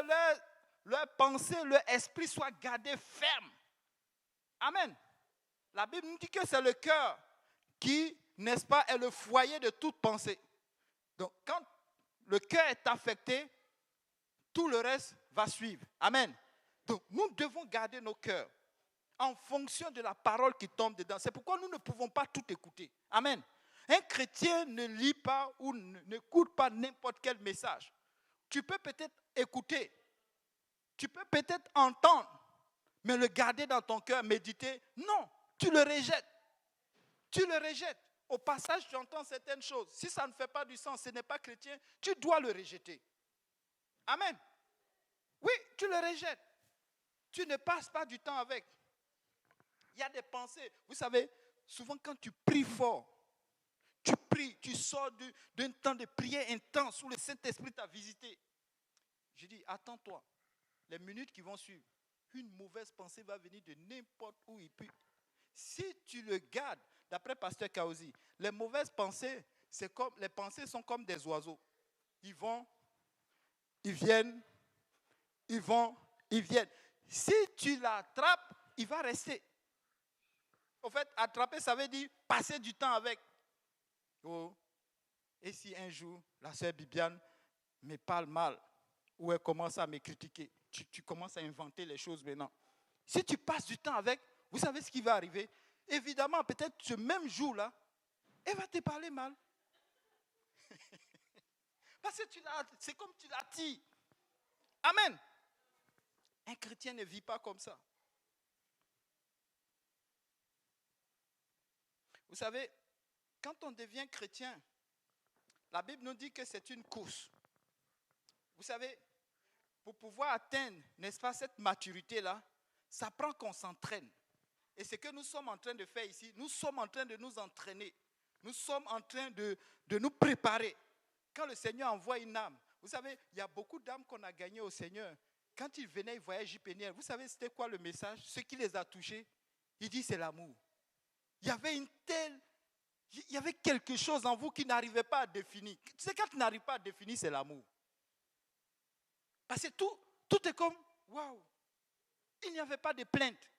leur pensée, leur esprit soient gardés fermes. Amen. La Bible nous dit que c'est le cœur qui, n'est-ce pas, est le foyer de toute pensée. Donc, quand le cœur est affecté, tout le reste va suivre. Amen. Donc, nous devons garder nos cœurs en fonction de la parole qui tombe dedans. C'est pourquoi nous ne pouvons pas tout écouter. Amen. Un chrétien ne lit pas ou n'écoute pas n'importe quel message. Tu peux peut-être écouter, tu peux peut-être entendre, mais le garder dans ton cœur, méditer, non, tu le rejettes. Tu le rejettes. Au passage, tu entends certaines choses. Si ça ne fait pas du sens, ce n'est pas chrétien, tu dois le rejeter. Amen. Oui, tu le rejettes. Tu ne passes pas du temps avec. Il y a des pensées. Vous savez, souvent quand tu pries fort, tu pries, tu sors d'un temps de prière intense où le Saint-Esprit t'a visité. Je dis, attends-toi. Les minutes qui vont suivre, une mauvaise pensée va venir de n'importe où. Si tu le gardes, d'après Pasteur Kaozi, les mauvaises pensées, les pensées sont comme des oiseaux. Ils ils viennent, ils vont, ils viennent. Si tu l'attrapes, il va rester. En fait, attraper, ça veut dire passer du temps avec. Oh. Et si un jour, la sœur Bibiane me parle mal, ou elle commence à me critiquer, tu commences à inventer les choses maintenant. Si tu passes du temps avec, vous savez ce qui va arriver? Évidemment, peut-être ce même jour-là, elle va te parler mal. Parce que c'est comme tu l'attires. Amen. Un chrétien ne vit pas comme ça. Vous savez, quand on devient chrétien, la Bible nous dit que c'est une course. Vous savez, pour pouvoir atteindre, n'est-ce pas, cette maturité-là, ça prend qu'on s'entraîne. Et ce que nous sommes en train de faire ici, nous sommes en train de nous entraîner. Nous sommes en train de nous préparer. Quand le Seigneur envoie une âme, vous savez, il y a beaucoup d'âmes qu'on a gagnées au Seigneur. Quand ils venaient, ils voyaient JPNL. Vous savez, c'était quoi le message? Ce qui les a touchés, il dit c'est l'amour. Il y avait quelque chose en vous qui n'arrivait pas à définir. Tu sais, quand tu n'arrives pas à définir, c'est l'amour. Parce que tout est comme, waouh. Il n'y avait pas de plainte.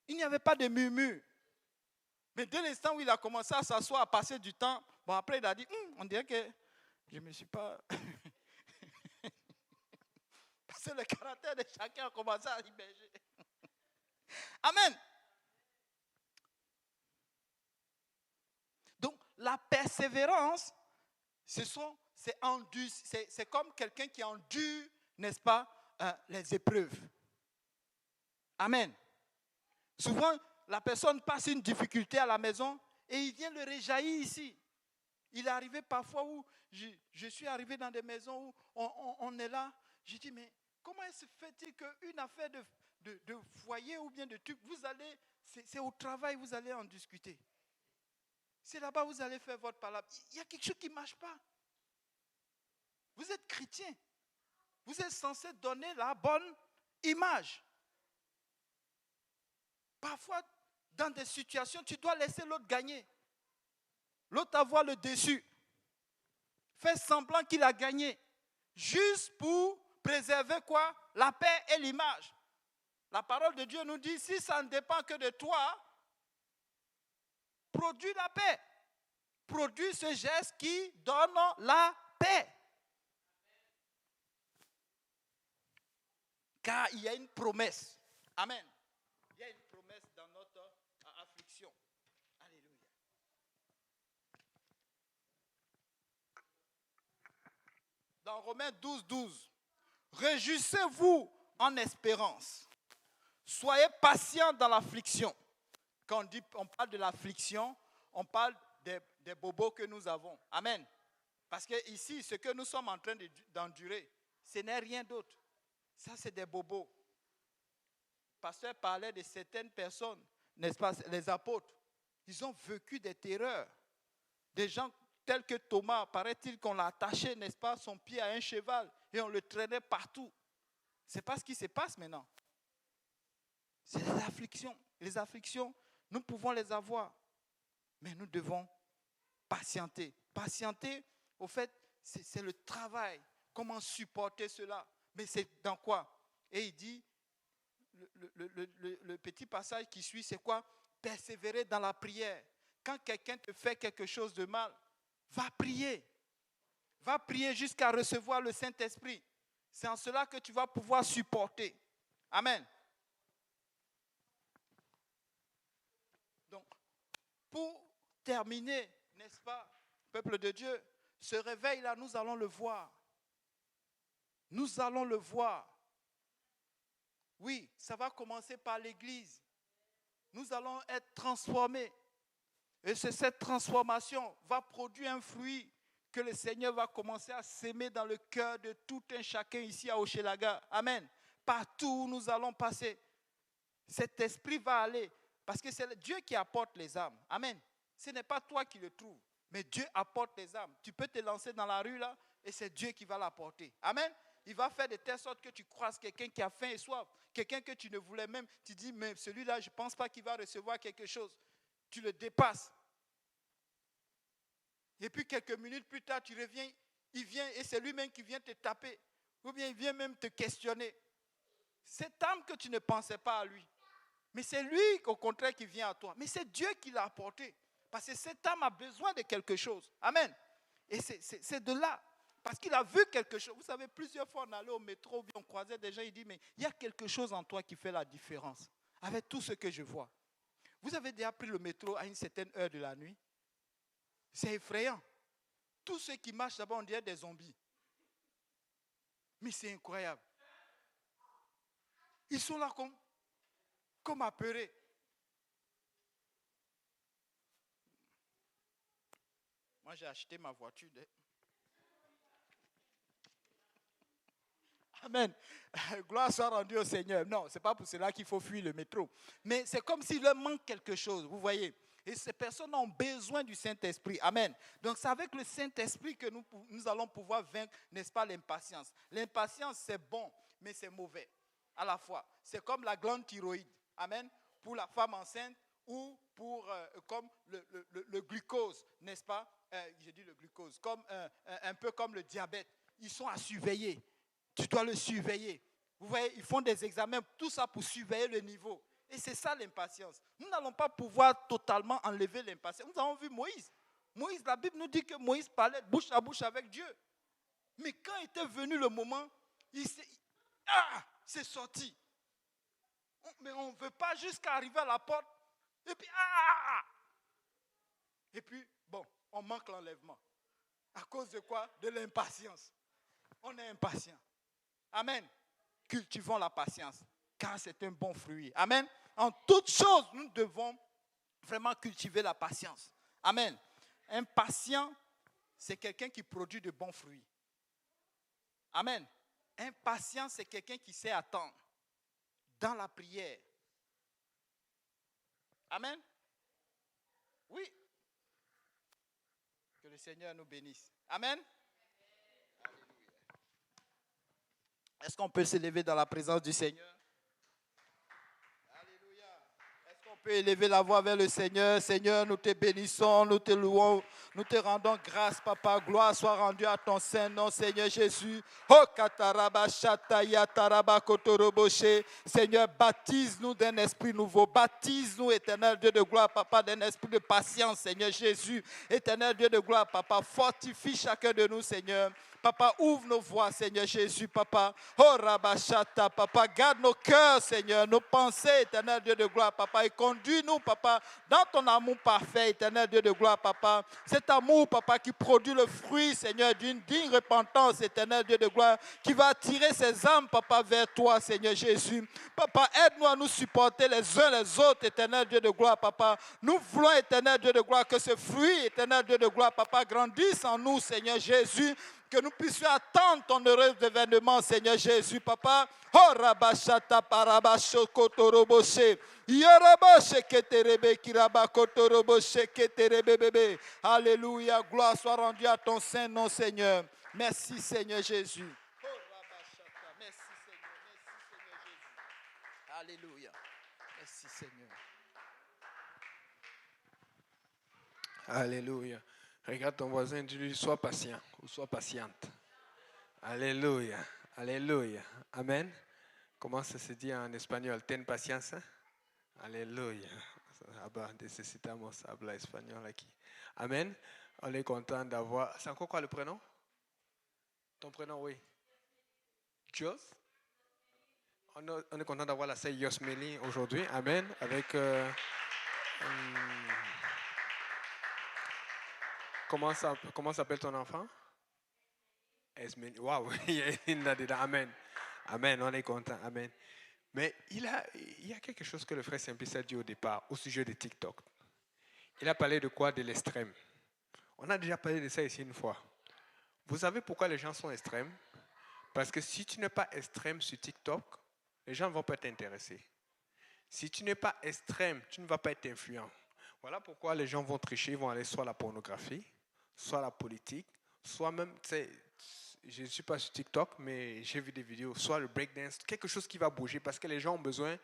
Il n'y avait pas de murmure. Mais dès l'instant où il a commencé à s'asseoir, à passer du temps, bon après il a dit, on dirait que je ne me suis pas... Parce que le caractère de chacun a commencé à immerger. Amen. Donc la persévérance, c'est comme quelqu'un qui endure, n'est-ce pas, les épreuves. Amen. Souvent, la personne passe une difficulté à la maison et il vient le réjaillir ici. Il est arrivé parfois où je suis arrivé dans des maisons où on est là. Je dis, mais comment se fait-il qu'une affaire de foyer ou bien de truc, vous allez, c'est au travail, vous allez en discuter. C'est là-bas vous allez faire votre palabre. Il y a quelque chose qui ne marche pas. Vous êtes chrétien. Vous êtes censé donner la bonne image. Parfois, dans des situations, tu dois laisser l'autre gagner. L'autre avoir le dessus. Faire semblant qu'il a gagné. Juste pour préserver quoi? La paix et l'image. La parole de Dieu nous dit, si ça ne dépend que de toi, produis la paix. Produis ce geste qui donne la paix. Car il y a une promesse. Amen. Il y a une promesse dans notre affliction. Alléluia. Dans Romains 12, réjouissez-vous en espérance. Soyez patients dans l'affliction. Quand on parle de l'affliction, on parle des bobos que nous avons. Amen. Parce que ici, ce que nous sommes en train d'endurer, ce n'est rien d'autre. Ça, c'est des bobos. Le pasteur parlait de certaines personnes, n'est-ce pas, les apôtres. Ils ont vécu des terreurs. Des gens tels que Thomas, paraît-il qu'on l'a attaché, n'est-ce pas, son pied à un cheval et on le traînait partout. Ce n'est pas ce qui se passe maintenant. C'est les afflictions. Les afflictions, nous pouvons les avoir. Mais nous devons patienter. Patienter, au fait, c'est le travail. Comment supporter cela? Mais c'est dans quoi? Et il dit, le petit passage qui suit, c'est quoi? Persévérer dans la prière. Quand quelqu'un te fait quelque chose de mal, va prier. Va prier jusqu'à recevoir le Saint-Esprit. C'est en cela que tu vas pouvoir supporter. Amen. Donc, pour terminer, n'est-ce pas, peuple de Dieu, ce réveil-là, nous allons le voir. Nous allons le voir. Oui, ça va commencer par l'Église. Nous allons être transformés. Et cette transformation va produire un fruit que le Seigneur va commencer à s'aimer dans le cœur de tout un chacun ici à Hochelaga. Amen. Partout où nous allons passer, cet esprit va aller. Parce que c'est Dieu qui apporte les âmes. Amen. Ce n'est pas toi qui le trouves, mais Dieu apporte les âmes. Tu peux te lancer dans la rue là et c'est Dieu qui va l'apporter. Amen. Il va faire de telle sorte que tu croises quelqu'un qui a faim et soif, quelqu'un que tu ne voulais même. Tu dis, mais celui-là, je ne pense pas qu'il va recevoir quelque chose. Tu le dépasses. Et puis quelques minutes plus tard, tu reviens, il vient et c'est lui-même qui vient te taper. Ou bien il vient même te questionner. Cette âme que tu ne pensais pas à lui. Mais c'est lui, au contraire, qui vient à toi. Mais c'est Dieu qui l'a apporté. Parce que cette âme a besoin de quelque chose. Amen. Et c'est de là. Parce qu'il a vu quelque chose. Vous savez, plusieurs fois on allait au métro, on croisait des gens, il dit, mais il y a quelque chose en toi qui fait la différence. Avec tout ce que je vois. Vous avez déjà pris le métro à une certaine heure de la nuit? C'est effrayant. Tous ceux qui marchent là-bas, on dirait des zombies. Mais c'est incroyable. Ils sont là comme apeurés. Moi, j'ai acheté ma voiture. Amen. Gloire soit rendue au Seigneur. Non, ce n'est pas pour cela qu'il faut fuir le métro. Mais c'est comme s'il leur manque quelque chose, vous voyez. Et ces personnes ont besoin du Saint-Esprit. Amen. Donc c'est avec le Saint-Esprit que nous allons pouvoir vaincre, n'est-ce pas, l'impatience. L'impatience, c'est bon, mais c'est mauvais à la fois. C'est comme la glande thyroïde. Amen. Pour la femme enceinte ou pour comme le glucose, n'est-ce pas? J'ai dit le glucose, comme, un peu comme le diabète. Ils sont à surveiller. Tu dois le surveiller. Vous voyez, ils font des examens, tout ça pour surveiller le niveau. Et c'est ça l'impatience. Nous n'allons pas pouvoir totalement enlever l'impatience. Nous avons vu Moïse. Moïse, la Bible nous dit que Moïse parlait bouche à bouche avec Dieu. Mais quand était venu le moment, c'est sorti. Mais on ne veut pas jusqu'à arriver à la porte. Et puis, Et puis, bon, on manque l'enlèvement. À cause de quoi? De l'impatience. On est impatient. Amen. Cultivons la patience, car c'est un bon fruit. Amen. En toutes choses, nous devons vraiment cultiver la patience. Amen. Un patient, c'est quelqu'un qui produit de bons fruits. Amen. Un patient, c'est quelqu'un qui sait attendre dans la prière. Amen. Oui. Que le Seigneur nous bénisse. Amen. Est-ce qu'on peut s'élever dans la présence du Seigneur? Alléluia. Est-ce qu'on peut élever la voix vers le Seigneur? Seigneur, nous te bénissons, nous te louons, nous te rendons grâce, Papa. Gloire soit rendue à ton saint nom, Seigneur Jésus. Oh, kataraba shataya taraba kotoroboshe. Seigneur, baptise-nous d'un esprit nouveau. Baptise-nous, éternel Dieu de gloire, Papa, d'un esprit de patience, Seigneur Jésus. Éternel Dieu de gloire, Papa, fortifie chacun de nous, Seigneur. Papa, ouvre nos voix, Seigneur Jésus, Papa. Oh, Rabashata, Papa, garde nos cœurs, Seigneur, nos pensées, éternel Dieu de gloire, Papa. Et conduis-nous, Papa, dans ton amour parfait, éternel Dieu de gloire, Papa. Cet amour, Papa, qui produit le fruit, Seigneur, d'une digne repentance, éternel Dieu de gloire, qui va attirer ces âmes, Papa, vers toi, Seigneur Jésus. Papa, aide-nous à nous supporter les uns les autres, éternel Dieu de gloire, Papa. Nous voulons, éternel Dieu de gloire, que ce fruit, éternel Dieu de gloire, Papa, grandisse en nous, Seigneur Jésus. Que nous puissions attendre ton heureux événement, Seigneur Jésus, Papa. Oh, rabashata parabasho kotoroboshe. Yoroboshe keterebe kiraba kotoroboshe keterebe bébé. Alléluia. Gloire soit rendue à ton saint nom, Seigneur. Merci, Seigneur Jésus. Oh, rabashata. Merci, Seigneur. Merci, Seigneur Jésus. Alléluia. Merci, Seigneur. Alléluia. Regarde ton voisin, dis-lui, sois patient ou sois patiente. Alléluia. Alléluia. Amen. Comment ça se dit en espagnol? Ten paciencia. Alléluia. Necesitamos hablar espagnol aquí. Amen. On est content d'avoir. C'est encore quoi le prénom? Ton prénom, oui. Jos. On est content d'avoir la sœur Yosmeli aujourd'hui. Amen. Avec. Comment s'appelle ton enfant? Esmeni. Waouh, il a dedans. Amen. Amen, on est content. Amen. Mais il y a quelque chose que le frère Simplice a dit au départ au sujet de TikTok. Il a parlé de quoi? De l'extrême. On a déjà parlé de ça ici une fois. Vous savez pourquoi les gens sont extrêmes? Parce que si tu n'es pas extrême sur TikTok, les gens ne vont pas t'intéresser. Si tu n'es pas extrême, tu ne vas pas être influent. Voilà pourquoi les gens vont tricher, ils vont aller soit à la pornographie, soit à la politique, soit même, tu sais, je ne suis pas sur TikTok, mais j'ai vu des vidéos, soit le breakdance, quelque chose qui va bouger, parce que les gens ont besoin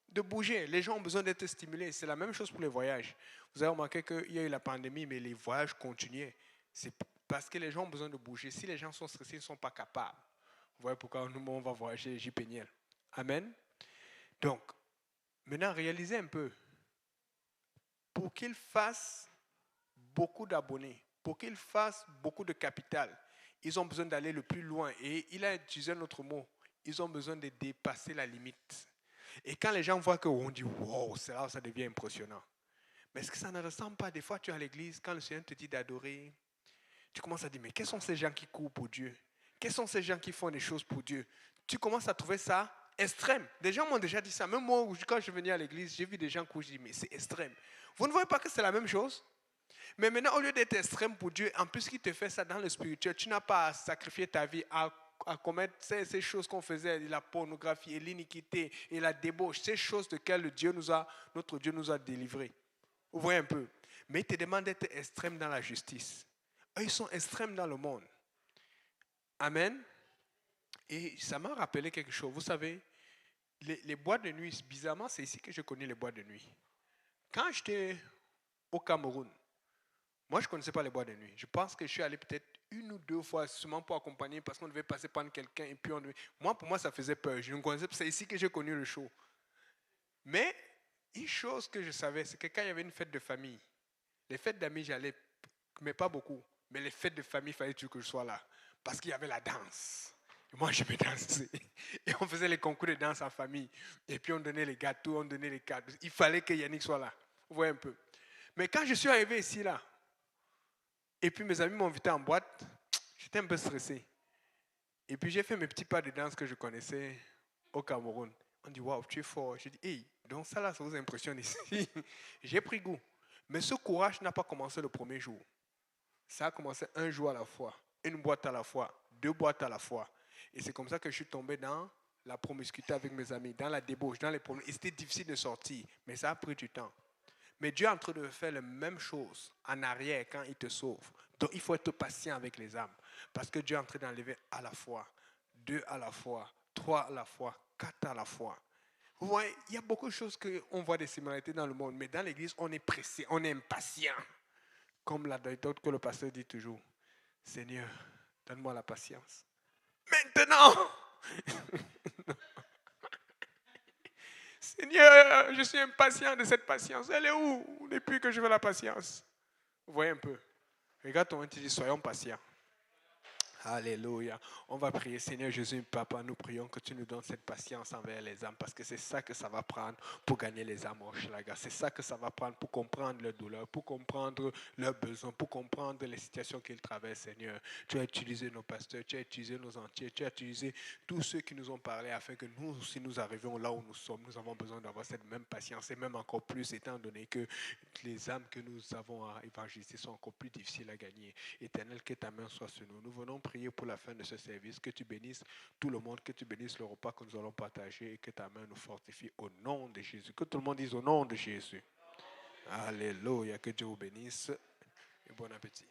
de bouger, les gens ont besoin d'être stimulés. C'est la même chose pour les voyages. Vous avez remarqué qu'il y a eu la pandémie, mais les voyages continuaient. C'est parce que les gens ont besoin de bouger. Si les gens sont stressés, ils ne sont pas capables. Vous voyez pourquoi nous, on va voyager JPNL. Amen. Donc, maintenant, réalisez un peu. Pour qu'il fasse beaucoup d'abonnés, pour qu'ils fassent beaucoup de capital, ils ont besoin d'aller le plus loin. Et il a utilisé un autre mot. Ils ont besoin de dépasser la limite. Et quand les gens voient qu'on dit « wow », c'est là où ça devient impressionnant. Mais est-ce que ça ne ressemble pas? Des fois, tu es à l'église, quand le Seigneur te dit d'adorer, tu commences à dire « mais quels sont ces gens qui courent pour Dieu? Quels sont ces gens qui font des choses pour Dieu ?» Tu commences à trouver ça extrême. Des gens m'ont déjà dit ça. Même moi, quand je venais à l'église, j'ai vu des gens courir, je dis « mais c'est extrême ». Vous ne voyez pas que c'est la même chose? Mais maintenant, au lieu d'être extrême pour Dieu, en plus qu'il te fait ça dans le spirituel, tu n'as pas à sacrifier ta vie, à commettre ces choses qu'on faisait, la pornographie et l'iniquité et la débauche, ces choses desquelles notre Dieu nous a délivrés. Vous voyez un peu. Mais il te demande d'être extrême dans la justice. Eux, ils sont extrêmes dans le monde. Amen. Et ça m'a rappelé quelque chose. Vous savez, les boîtes de nuit, bizarrement, c'est ici que je connais les boîtes de nuit. Quand j'étais au Cameroun, moi, je ne connaissais pas les boîtes de nuit. Je pense que je suis allé peut-être 1 ou 2 fois seulement pour accompagner parce qu'on devait passer par quelqu'un et puis pour moi, ça faisait peur. Je ne connaissais pas. C'est ici que j'ai connu le show. Mais une chose que je savais, c'est que quand il y avait une fête de famille, les fêtes d'amis, j'allais, mais pas beaucoup. Mais les fêtes de famille, il fallait toujours que je sois là. Parce qu'il y avait la danse. Et moi, je me dansais. Et on faisait les concours de danse en famille. Et puis on donnait les gâteaux, on donnait les cadeaux. Il fallait que Yannick soit là. Vous voyez un peu. Mais quand je suis arrivé ici, là, et puis mes amis m'ont invité en boîte, j'étais un peu stressé. Et puis j'ai fait mes petits pas de danse que je connaissais au Cameroun. On dit, waouh, tu es fort. Je dis, hey, donc ça vous impressionne ici. J'ai pris goût. Mais ce courage n'a pas commencé le premier jour. Ça a commencé un jour à la fois, une boîte à la fois, 2 boîtes à la fois. Et c'est comme ça que je suis tombé dans la promiscuité avec mes amis, dans la débauche, dans les problèmes. Et c'était difficile de sortir, mais ça a pris du temps. Mais Dieu est en train de faire la même chose en arrière quand il te sauve. Donc il faut être patient avec les âmes. Parce que Dieu est en train d'enlever à la fois, 2 à la fois, 3 à la fois, 4 à la fois. Vous voyez, il y a beaucoup de choses qu'on voit des similarités dans le monde. Mais dans l'église, on est pressé, on est impatient. Comme la méthode que le pasteur dit toujours. Seigneur, donne-moi la patience. Maintenant! Seigneur, je suis impatient de cette patience. Elle est où depuis que je veux la patience? Vous voyez un peu. Regarde ton dit, soyons patients. Alléluia. On va prier, Seigneur Jésus, Papa, nous prions que tu nous donnes cette patience envers les âmes parce que c'est ça que ça va prendre pour gagner les âmes au Schlager. C'est ça que ça va prendre pour comprendre leurs douleurs, pour comprendre leurs besoins, pour comprendre les situations qu'ils traversent, Seigneur. Tu as utilisé nos pasteurs, tu as utilisé nos entiers, tu as utilisé tous ceux qui nous ont parlé afin que nous aussi nous arrivions là où nous sommes. Nous avons besoin d'avoir cette même patience et même encore plus étant donné que les âmes que nous avons à évangéliser sont encore plus difficiles à gagner. Éternel, que ta main soit sur nous. Nous venons prier pour la fin de ce service, que tu bénisses tout le monde, que tu bénisses le repas que nous allons partager et que ta main nous fortifie au nom de Jésus. Que tout le monde dise au nom de Jésus. Alléluia, que Dieu vous bénisse et bon appétit.